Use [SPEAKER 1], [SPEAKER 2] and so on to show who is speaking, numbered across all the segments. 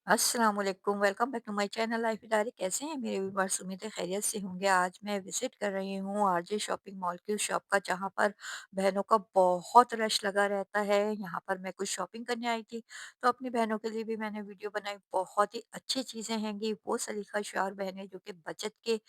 [SPEAKER 1] अस्सलाम वालेकुम, welcome back to my channel life diary. कैसे हैं मेरे व्यूअर्स? उम्मीद है खैरियत से होंगे। आज मैं विजिट कर रही हूँ आरजे शॉपिंग मॉल की शॉप का, जहाँ पर बहनों का बहुत रश लगा रहता है। यहाँ पर मैं कुछ शॉपिंग करने आई थी, तो अपनी बहनों के लिए भी मैंने वीडियो बनाई। बहुत ही अच्छी चीज़ें हैंगी। वो सलीका शार बहनें जो कि बचत के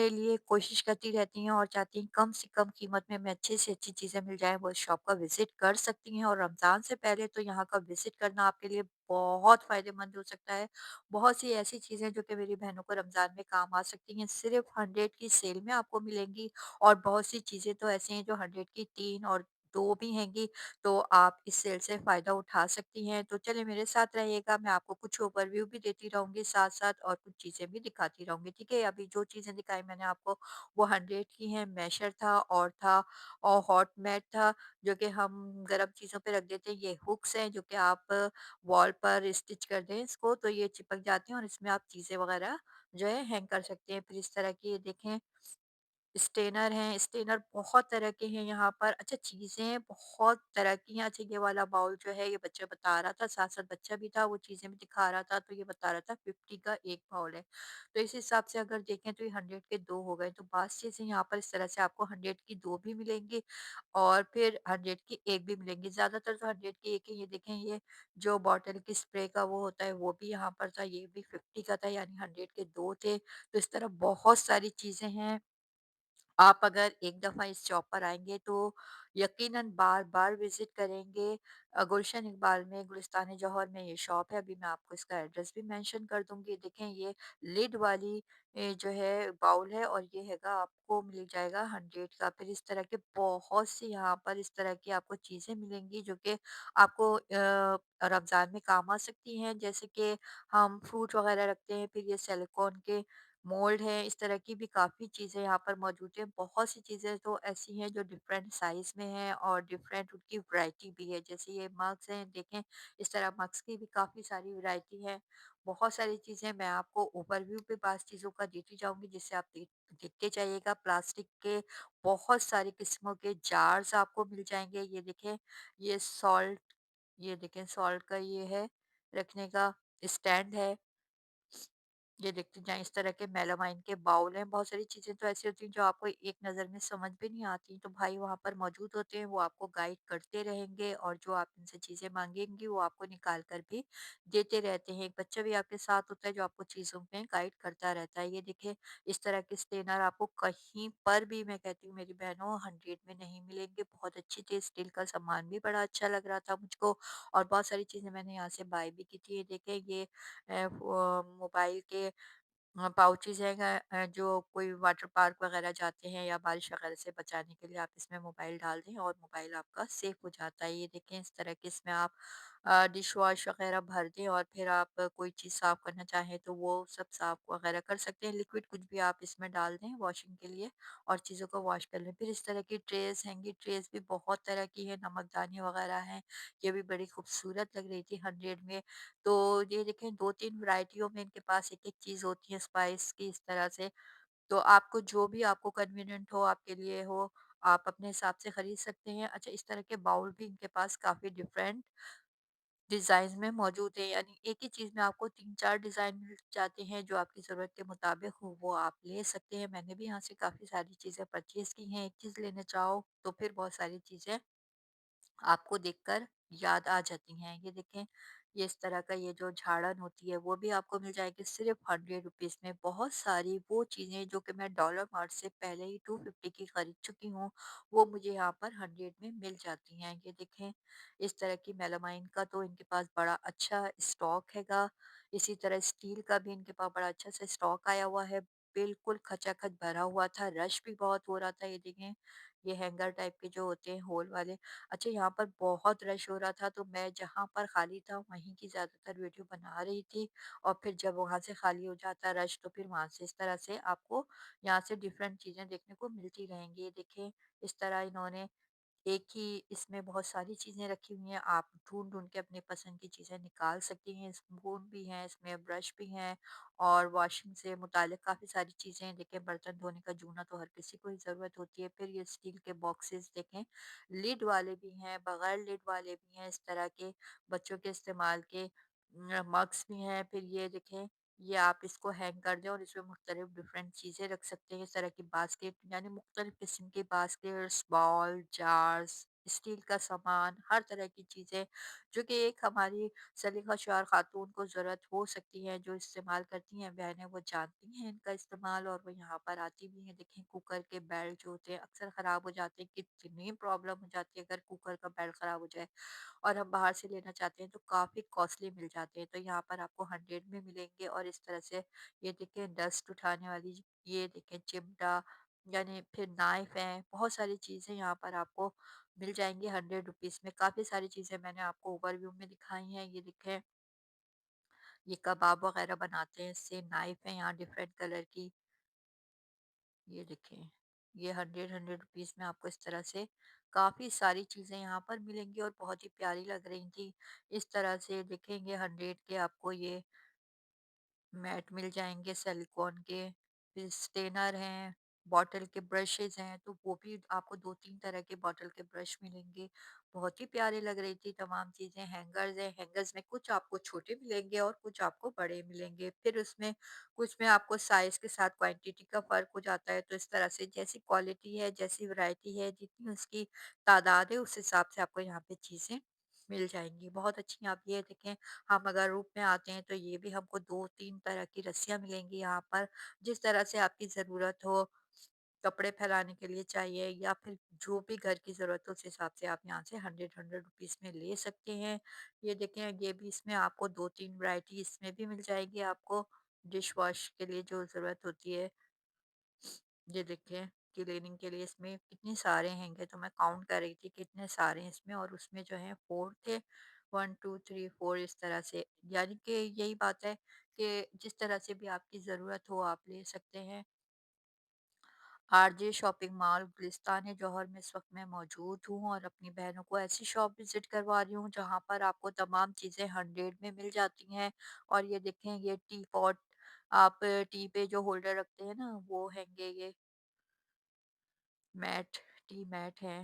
[SPEAKER 1] लिए कोशिश करती रहती हैं और चाहती हैं कम से कम कीमत में हमें अच्छी से अच्छी चीज़ें मिल जाएँ, वो शॉप का विजिट कर सकती हैं। और रमज़ान से पहले तो यहाँ का विजिट करना आपके लिए बहुत फ़ायदेमंद हो सकता है। बहुत सी ऐसी चीज़ें जो कि मेरी बहनों को रमज़ान में काम आ सकती हैं, सिर्फ़ 100 की सेल में आपको मिलेंगी। और बहुत सी चीज़ें तो ऐसी हैं जो 100 की 3 और 2 भी हैंगी, तो आप इस सेल से फ़ायदा उठा सकती हैं। तो चलिए मेरे साथ रहिएगा, मैं आपको कुछ ओवरव्यू भी देती रहूँगी साथ-साथ, और कुछ चीज़ें भी दिखाती रहूँगी, ठीक है? अभी जो चीज़ें दिखाई मैंने आपको, वो 100 की हैं। मैशर था और हॉट मैट था, जो कि हम गरम चीज़ों पे रख देते हैं। ये हुक्स हैं जो कि आप वॉल पर स्टिच कर दें इसको, तो ये चिपक जाती हैं और इसमें आप चीज़ें वगैरह जो है हैंग कर सकते हैं। फिर इस तरह की ये देखें स्टेनर हैं, स्टेनर बहुत तरह के हैं यहाँ पर। अच्छा, चीज़ें बहुत तरह की हैं। अच्छा, ये वाला बाउल जो है ये बच्चा बता रहा था, साथ-साथ बच्चा भी था, वो चीज़ें भी दिखा रहा था, तो ये बता रहा था 50 का 1 बाउल है। तो इस हिसाब से अगर देखें तो ये 100 के 2 हो गए, तो बात चीज़ें यहाँ पर इस तरह से आपको 100 की 2 भी मिलेंगी और फिर 100 की 1 भी मिलेंगी। ज़्यादातर तो 100 की 1 ही। ये देखें, ये जो बॉटल की स्प्रे का वो होता है वो भी यहाँ पर था, ये भी 50 का था, यानी 100 के 2 थे। तो इस तरह बहुत सारी चीज़ें हैं। आप अगर एक दफ़ा इस शॉप पर आएँगे तो यकीनन बार-बार विज़िट करेंगे। गुलशन इकबाल में, गुलिस्तान-ए जौहर में ये शॉप है। अभी मैं आपको इसका एड्रेस भी मेंशन कर दूँगी। देखें, ये लिड वाली जो है बाउल है, और ये हैगा आपको मिल जाएगा 100 का। फिर इस तरह के बहुत सी यहाँ पर इस तरह की आपको चीज़ें मिलेंगी जो कि आपको रमज़ान में काम आ सकती हैं। जैसे कि हम फ्रूट वग़ैरह रखते हैं, फिर ये सिलिकॉन के मोल्ड है। इस तरह की भी काफ़ी चीज़ें यहाँ पर मौजूद हैं। बहुत सी चीज़ें तो ऐसी हैं जो डिफरेंट साइज़ में हैं और डिफरेंट उनकी वैरायटी भी है। जैसे ये मग्स हैं, देखें, इस तरह मग्स की भी काफ़ी सारी वैरायटी है। बहुत सारी चीज़ें मैं आपको ओवरव्यू पे पास चीज़ों का देती जाऊँगी, जिससे आप देखते जाइएगा। प्लास्टिक के बहुत सारी किस्मों के जार्स आपको मिल जाएँगे। ये देखें, ये सॉल्ट, ये देखें सॉल्ट का ये है रखने का स्टैंड है। ये देखते जाएँ, इस तरह के मेलामाइन के बाउल हैं। बहुत सारी चीज़ें तो ऐसी होती हैं जो आपको एक नज़र में समझ भी नहीं आती, तो भाई वहाँ पर मौजूद होते हैं, वो आपको गाइड करते रहेंगे और जो आप इनसे चीज़ें माँगेंगी वो आपको निकाल कर भी देते रहते हैं। एक बच्चा भी आपके साथ होता है जो आपको चीज़ों में गाइड करता रहता है। ये देखिए, इस तरह के स्टेनर आपको कहीं पर भी, मैं कहती हूँ मेरी बहनों, 100 में नहीं मिलेंगे। बहुत अच्छी थी, स्टील का सामान भी बड़ा अच्छा लग रहा था मुझको, और बहुत सारी चीज़ें मैंने यहाँ से बाय भी की थी। ये देखें, ये मोबाइल के पाउचेज़ हैं, जो कोई वाटर पार्क वगैरह जाते हैं या बारिश वगैरह से बचाने के लिए आप इसमें मोबाइल डाल दें और मोबाइल आपका सेफ हो जाता है। ये देखें, इस तरह के इसमें आप डिश वॉश वगैरह भर दें और फिर आप कोई चीज़ साफ़ करना चाहें तो वो सब साफ़ वगैरह कर सकते हैं। लिक्विड कुछ भी आप इसमें डाल दें वॉशिंग के लिए और चीज़ों को वॉश कर लें। फिर इस तरह की ट्रेज़ हैंगी, ट्रेज़ भी बहुत तरह की है, नमकदानी वगैरह हैं। ये भी बड़ी खूबसूरत लग रही थी 100 में। तो ये देखें, 2-3 वैराइटियों में इनके पास एक-एक चीज़ होती है स्पाइस की, इस तरह से। तो आपको जो भी आपको कन्वीनिएंट हो, आपके लिए हो, आप अपने हिसाब से खरीद सकते हैं। अच्छा, इस तरह के बाउल भी इनके पास काफ़ी डिफरेंट डिज़ाइन्स में मौजूद है, यानी एक ही चीज़ में आपको 3-4 डिज़ाइन मिल जाते हैं, जो आपकी ज़रूरत के मुताबिक हो वो आप ले सकते हैं। मैंने भी यहाँ से काफ़ी सारी चीज़ें परचेज़ की हैं। एक चीज़ लेना चाहो तो फिर बहुत सारी चीज़ें आपको देखकर याद आ जाती हैं। ये देखें, ये इस तरह का ये जो झाड़न होती है वो भी आपको मिल जाएगी सिर्फ़ 100 रुपीज़ में। बहुत सारी वो चीज़ें जो कि मैं डॉलर मार्ट से पहले ही 250 की खरीद चुकी हूँ, वो मुझे यहाँ पर 100 में मिल जाती हैं। ये देखें, इस तरह की मेलामाइन का तो इनके पास बड़ा अच्छा स्टॉक हैगा। इसी तरह स्टील का भी इनके पास बड़ा अच्छा सा स्टॉक आया हुआ है। बिल्कुल खचाखच भरा हुआ था, रश भी बहुत हो रहा था। ये देखें, ये हैंगर टाइप के जो होते हैं होल वाले। अच्छा, यहाँ पर बहुत रश हो रहा था, तो मैं जहाँ पर खाली था वहीं की ज़्यादातर वीडियो बना रही थी, और फिर जब वहाँ से खाली हो जाता रश तो फिर वहाँ से इस तरह से आपको यहाँ से डिफरेंट चीज़ें देखने को मिलती रहेंगी। ये देखें, इस तरह इन्होंने एक ही इसमें बहुत सारी चीज़ें रखी हुई हैं, आप ढूँढ-ढूँढ के अपनी पसंद की चीज़ें निकाल सकती हैं। स्पून भी हैं, इसमें ब्रश भी हैं, और वॉशिंग से मुताल्लिक़ काफ़ी सारी चीज़ें हैं। देखिए, बर्तन धोने का जूना तो हर किसी को ही ज़रूरत होती है। फिर ये स्टील के बॉक्सेस देखें, लिड वाले भी हैं, बगैर लिड वाले भी हैं, इस तरह के बच्चों के इस्तेमाल के। मग्स भी हैं। फिर ये देखें, ये आप इसको हैंग कर दें और इसमें मुख्तलिफ डिफरेंट चीज़ें रख सकते हैं। इस तरह की बास्केट यानी मुख्तलिफ किस्म की बास्केट्स, बॉल, जार्स, स्टील का सामान, हर तरह की चीज़ें जो कि एक हमारी सलीका-शार खातून को ज़रूरत हो सकती है, जो इस्तेमाल करती हैं बहनें, वो जानती हैं इनका इस्तेमाल और वो यहाँ पर आती भी हैं। देखें, कुकर के बेल्ट जो होते हैं अक्सर ख़राब हो जाते हैं, कितनी प्रॉब्लम हो जाती है अगर कुकर का बेल्ट ख़राब हो जाए और हम बाहर से लेना चाहते हैं तो काफ़ी कॉस्टली मिल जाते हैं। तो यहाँ पर आपको 100 में मिलेंगे और इस तरह से ये देखें, डस्ट उठाने वाली ये देखें चिमटा, यानी फिर नाइफ है, बहुत सारी चीज़ें यहाँ पर आपको मिल जाएँगी 100 रुपीज़ में। काफ़ी सारी चीज़ें मैंने आपको ओवरव्यू में दिखाई हैं। ये देखें, ये कबाब वग़ैरह बनाते हैं इससे। नाइफ है यहाँ डिफरेंट कलर की, ये देखें। ये 100 रुपीज़ में आपको इस तरह से काफ़ी सारी चीज़ें यहाँ पर मिलेंगी और बहुत ही प्यारी लग रही थी। इस तरह से देखेंगे 100 के आपको ये मैट मिल जाएँगे सिलिकॉन के, फिर स्टेनर हैं, बॉटल के ब्रशेज़ हैं, तो वो भी आपको 2-3 तरह के बॉटल के ब्रश मिलेंगे। बहुत ही प्यारे लग रही थी तमाम चीज़ें। हैंगर्स हैं, हैंगर्स में कुछ आपको छोटे मिलेंगे और कुछ आपको बड़े मिलेंगे। फिर उसमें कुछ में आपको साइज़ के साथ क्वांटिटी का फ़र्क हो जाता है, तो इस तरह से जैसी क्वालिटी है, जैसी वैरायटी है, जितनी उसकी तादाद है, उस हिसाब से आपको यहाँ पे चीज़ें मिल जाएँगी। बहुत अच्छी आप ये देखें, हम अगर रूप में आते हैं तो ये भी हमको 2-3 तरह की रस्सियाँ मिलेंगी यहाँ पर, जिस तरह से आपकी ज़रूरत हो, कपड़े फैलाने के लिए चाहिए या फिर जो भी घर की ज़रूरत हो उस हिसाब से आप यहाँ से 100 रुपीज़ में ले सकते हैं। ये देखें, ये भी इसमें आपको 2-3 वैरायटी इसमें भी मिल जाएगी आपको, डिश वॉश के लिए जो ज़रूरत होती है। ये देखिए, क्लीनिंग के लिए इसमें कितने सारे हैंगे, तो मैं काउंट कर रही थी कितने सारे हैं इसमें और उसमें जो है 4 थे। 1 2 3 4 इस तरह से, यानी कि यही बात है कि जिस तरह से भी आपकी ज़रूरत हो आप ले सकते हैं। आरजे शॉपिंग मॉल गुलिस्तान है जौहर में इस वक्त मैं मौजूद हूँ और अपनी बहनों को ऐसी शॉप विजिट करवा रही हूँ जहाँ पर आपको तमाम चीज़ें 100 में मिल जाती हैं। और ये देखें, ये टी पॉट, आप टी पे जो होल्डर रखते हैं ना वो हैंगे, ये मैट, टी मैट है।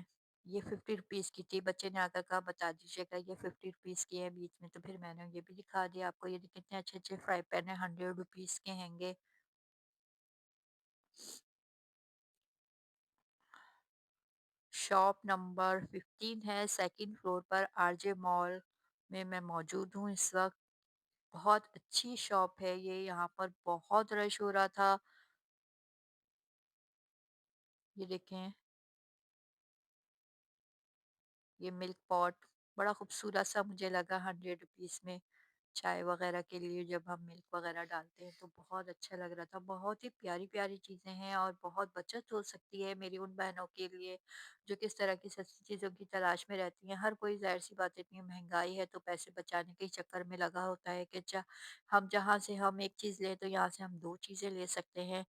[SPEAKER 1] ये 50 रुपीज़ की थी। बच्चे ने आकर कहा बता दीजिएगा ये 50 रुपीज़ की है बीच में, तो फिर मैंने ये भी दिखा दिया आपको। ये देखिए कितने अच्छे-अच्छे फ्राई पैन है, 100 रुपीज़ के हैंगे। शॉप नंबर 15 है, सेकंड फ्लोर पर आरजे मॉल में मैं मौजूद हूँ इस वक़्त। बहुत अच्छी शॉप है ये, यहाँ पर बहुत रश हो रहा था। ये देखें, ये मिल्क पॉट बड़ा खूबसूरत सा मुझे लगा 100 रुपीज़ में। चाय वगैरह के लिए जब हम मिल्क वगैरह डालते हैं तो बहुत अच्छा लग रहा था। बहुत ही प्यारी-प्यारी चीज़ें हैं और बहुत बचत हो सकती है मेरी उन बहनों के लिए जो किस तरह की सस्ती चीज़ों की तलाश में रहती हैं। हर कोई ज़ाहिर-सी बात है, इतनी महँगाई है तो पैसे बचाने के ही चक्कर में लगा होता है कि हम जहाँ से हम एक चीज़ लें तो यहाँ से हम 2 चीज़ें ले सकते हैं।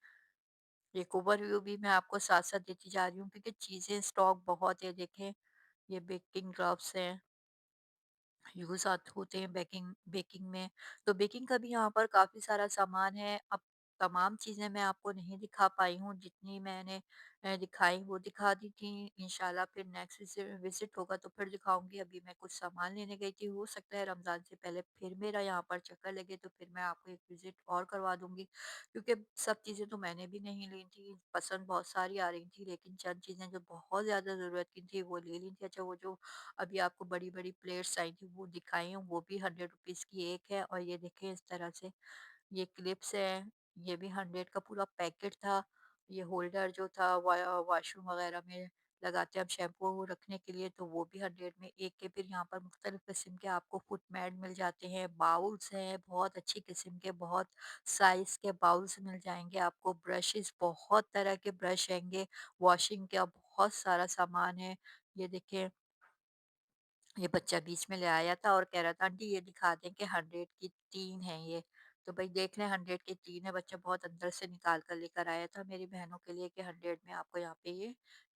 [SPEAKER 1] एक ओवरव्यू भी मैं आपको साथ-साथ देती जा रही हूँ क्योंकि चीज़ें स्टॉक बहुत है। देखें, ये बेकिंग ग्लव्स हैं, यूज़ होते हैं बेकिंग बेकिंग में। तो बेकिंग का भी यहाँ पर काफ़ी सारा सामान है। अब तमाम चीज़ें मैं आपको नहीं दिखा पाई हूँ, जितनी मैंने दिखाई वो दिखा दी थी। इंशाल्लाह फिर नेक्स्ट विज़िट होगा तो फिर दिखाऊँगी। अभी मैं कुछ सामान लेने गई थी, हो सकता है रमज़ान से पहले फिर मेरा यहाँ पर चक्कर लगे तो फिर मैं आपको एक विज़िट और करवा दूँगी। क्योंकि सब चीज़ें तो मैंने भी नहीं ली थी, पसंद बहुत सारी आ रही थी लेकिन चंद चीज़ें जो बहुत ज़्यादा ज़रूरत की थी वो ले ली थी। अच्छा, वो जो अभी आपको बड़ी-बड़ी प्लेट्स आई थी वो दिखाई हूँ, वो भी 100 रुपीज़ की एक है। और ये देखें इस तरह से ये क्लिप्स हैं, ये भी 100 का पूरा पैकेट था। ये होल्डर जो था वॉशरूम वगैरह में लगाते हैं हम शैम्पू रखने के लिए, तो वो भी 100 में एक के। फिर यहाँ पर मुख्तलिफ किस्म के आपको फुट मैट मिल जाते हैं, बाउल्स हैं, बहुत अच्छी किस्म के, बहुत साइज़ के बाउल्स मिल जाएँगे आपको, ब्रशेज़ बहुत तरह के ब्रश हैंगे, वॉशिंग का बहुत सारा सामान है। ये देखिए, ये बच्चा बीच में ले आया था और कह रहा था आंटी ये दिखा दें कि 100 की 3 है ये। तो भाई देख लें, 100 की 3 है। बच्चा बहुत अंदर से निकाल कर लेकर आया था मेरी बहनों के लिए कि 100 में आपको यहाँ पे ये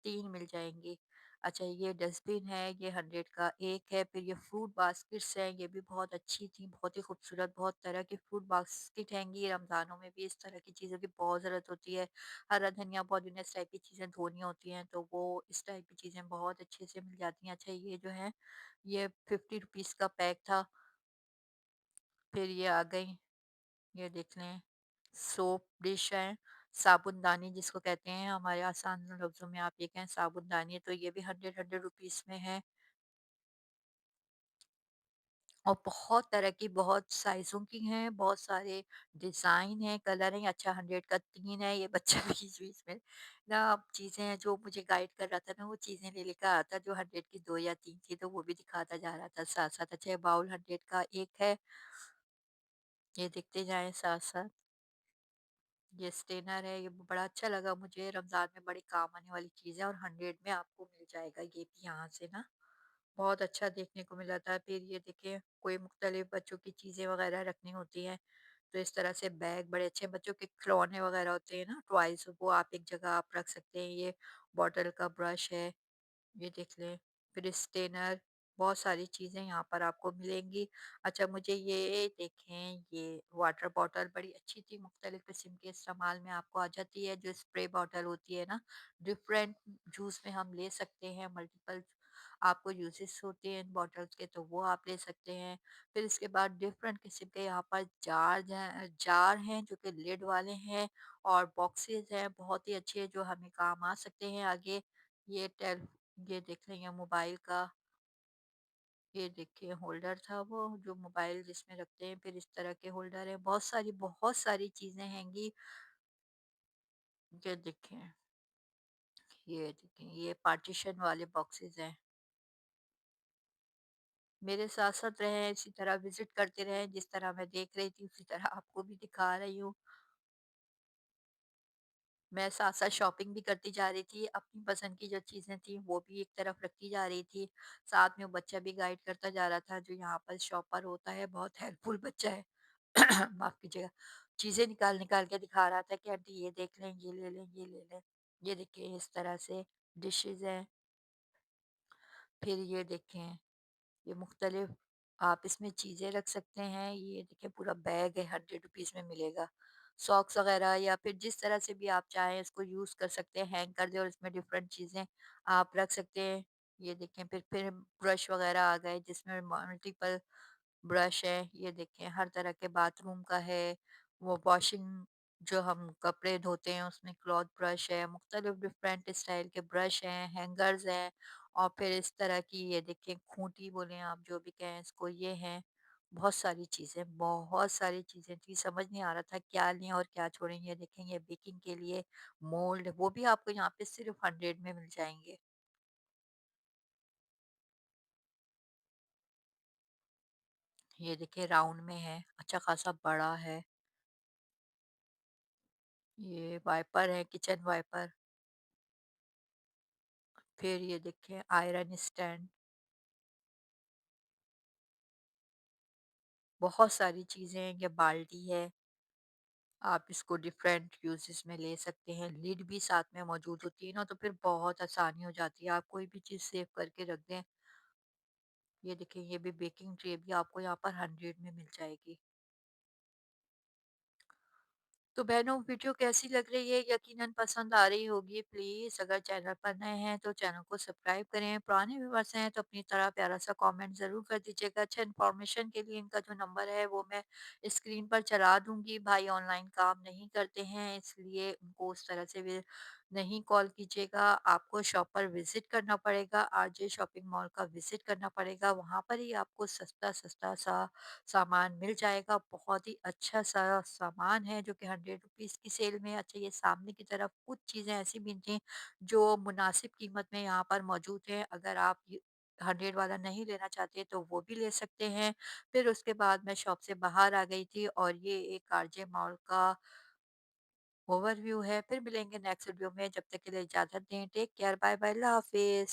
[SPEAKER 1] 3 मिल जाएंगी। अच्छा, ये डस्टबिन है, ये 100 का एक है। फिर ये फ्रूट बास्केट्स हैं, ये भी बहुत अच्छी थी, बहुत ही खूबसूरत, बहुत तरह की फ्रूट बास्केट हैंगी। रमज़ानों में भी इस तरह की चीज़ों की बहुत ज़रूरत होती है। हरा धनिया पुदीना इस टाइप की चीज़ें धोनी होती हैं तो वो इस टाइप की चीज़ें बहुत अच्छे से मिल जाती हैं। अच्छा, ये जो है ये 50 रुपीज़ का पैक था। फिर ये आ गई, ये देख लें, सोप डिश है, साबुनदानी जिसको कहते हैं, हमारे आसान लफ्ज़ों में आप ये कहें साबुनदानी, तो ये भी 100 रुपीज़ में है। और बहुत तरह की, बहुत साइज़ों की हैं, बहुत सारे डिज़ाइन हैं, कलर हैं। अच्छा 100 का 3 है, ये बच्चा बीच-बीच में ना चीज़ें हैं जो मुझे गाइड कर रहा था ना, वो चीज़ें ले लेकर आ रहा था जो 100 की 2 या 3 थी, तो वो भी दिखाता जा रहा था साथ-साथ। अच्छा ये बाउल 100 का 1 है, ये देखते जाएँ साथ-साथ। ये स्टेनर है, ये बड़ा अच्छा लगा मुझे, रमज़ान में बड़ी काम आने वाली चीज़ है और 100 में आपको मिल जाएगा ये भी यहाँ से ना। बहुत अच्छा देखने को मिला था। फिर ये देखिए कोई मुख्तलिफ बच्चों की चीज़ें वगैरह रखनी होती हैं, तो इस तरह से बैग बड़े अच्छे बच्चों के खिलौने वगैरह होते हैं ना, टॉयज़, वो आप एक जगह आप रख सकते हैं। ये बॉटल का ब्रश है, ये देख लें, फिर स्टेनर, बहुत सारी चीज़ें यहाँ पर आपको मिलेंगी। अच्छा मुझे ये देखें, ये वाटर बॉटल बड़ी अच्छी थी, मुख्तलिफ किस्म के इस्तेमाल में आपको आ जाती है, जो स्प्रे बॉटल होती है ना, डिफरेंट जूस में हम ले सकते हैं, मल्टीपल आपको यूजेस होते हैं इन बॉटल्स के, तो वो आप ले सकते हैं। फिर इसके बाद डिफरेंट किस्म के यहाँ पर जार हैं जो कि लिड वाले हैं, और बॉक्सेस हैं बहुत ही अच्छे जो हमें काम आ सकते हैं आगे। ये टेल ये देख लें, ये मोबाइल का, ये देखिए होल्डर था वो जो मोबाइल जिसमें रखते हैं, फिर इस तरह के होल्डर है, बहुत सारी चीजें हैंगी। ये देखें, ये देखें, ये पार्टीशन वाले बॉक्सेस हैं। मेरे साथ साथ रहें, इसी तरह विजिट करते रहें, जिस तरह मैं देख रही थी उसी तरह आपको भी दिखा रही हूँ। मैं साथ-साथ शॉपिंग भी करती जा रही थी, अपनी पसंद की जो चीज़ें थी वो भी एक तरफ रखती जा रही थी, साथ में वो बच्चा भी गाइड करता जा रहा था जो यहाँ पर शॉपर होता है, बहुत हेल्पफुल बच्चा है। माफ़ कीजिएगा। चीज़ें निकाल-निकाल के दिखा रहा था कि आंटी ये देख लें, ये ले लें, ये ले लें। ये देखिए इस तरह से डिशेज़ हैं, फिर ये देखें, ये मुख्तलिफ आप इसमें चीज़ें रख सकते हैं। ये देखिए पूरा बैग है, 100 रुपीज़ में मिलेगा। सॉक्स वगैरह या फिर जिस तरह से भी आप चाहें इसको यूज़ कर सकते हैं, हैंग कर दें और इसमें डिफरेंट चीज़ें आप रख सकते हैं। ये देखें, फिर ब्रश वगैरह आ गए जिसमें मल्टीपल ब्रश है। ये देखें हर तरह के बाथरूम का है, वो वॉशिंग जो हम कपड़े धोते हैं उसमें क्लॉथ ब्रश है, मुख्तलिफ डिफरेंट स्टाइल के ब्रश हैं, हैंगर्स हैं, और फिर इस तरह की ये देखें खूंटी बोलें आप जो भी कहें इसको, ये हैं। बहुत सारी चीज़ें थी, समझ नहीं आ रहा था क्या लें और क्या छोड़ें। ये देखें, ये बेकिंग के लिए मोल्ड, वो भी आपको यहाँ पे सिर्फ 100 में मिल जाएंगे। ये देखिए राउंड में है, अच्छा खासा बड़ा है। ये वाइपर है, किचन वाइपर। फिर ये देखें आयरन स्टैंड, बहुत सारी चीज़ें हैं, ये बाल्टी है, आप इसको डिफरेंट यूजेस में ले सकते हैं। लिड भी साथ में मौजूद होती है ना, तो फिर बहुत आसानी हो जाती है, आप कोई भी चीज़ सेव करके रख दें। ये देखिए, ये भी बेकिंग ट्रे भी आपको यहाँ पर 100 में मिल जाएगी। तो बहनों वीडियो कैसी लग रही है, यकीनन पसंद आ रही होगी। प्लीज़ अगर चैनल पर नए हैं तो चैनल को सब्सक्राइब करें, पुराने व्यूअर्स हैं तो अपनी तरह प्यारा सा कमेंट ज़रूर कर दीजिएगा। अच्छा इन्फॉर्मेशन के लिए इनका जो नंबर है वो मैं स्क्रीन पर चला दूंगी। भाई ऑनलाइन काम नहीं करते हैं, इसलिए उनको उस तरह से भी नहीं कॉल कीजिएगा। आपको शॉप पर विजिट करना पड़ेगा, आरजे शॉपिंग मॉल का विजिट करना पड़ेगा, वहाँ पर ही आपको सस्ता सस्ता सा सामान मिल जाएगा। बहुत ही अच्छा सा सामान है जो कि 100 रुपीज़ की सेल में है। अच्छा ये सामने की तरफ कुछ चीज़ें ऐसी भी थी जो मुनासिब कीमत में यहाँ पर मौजूद हैं। अगर आप 100 वाला नहीं लेना चाहते तो वो भी ले सकते हैं। फिर उसके बाद मैं शॉप से बाहर आ गई थी और ये एक आरजे मॉल का ओवरव्यू है। फिर मिलेंगे नेक्स्ट वीडियो में, जब तक के लिए इजाज़त दें। टेक केयर, बाय बाय, अल्लाह हाफ़िज़।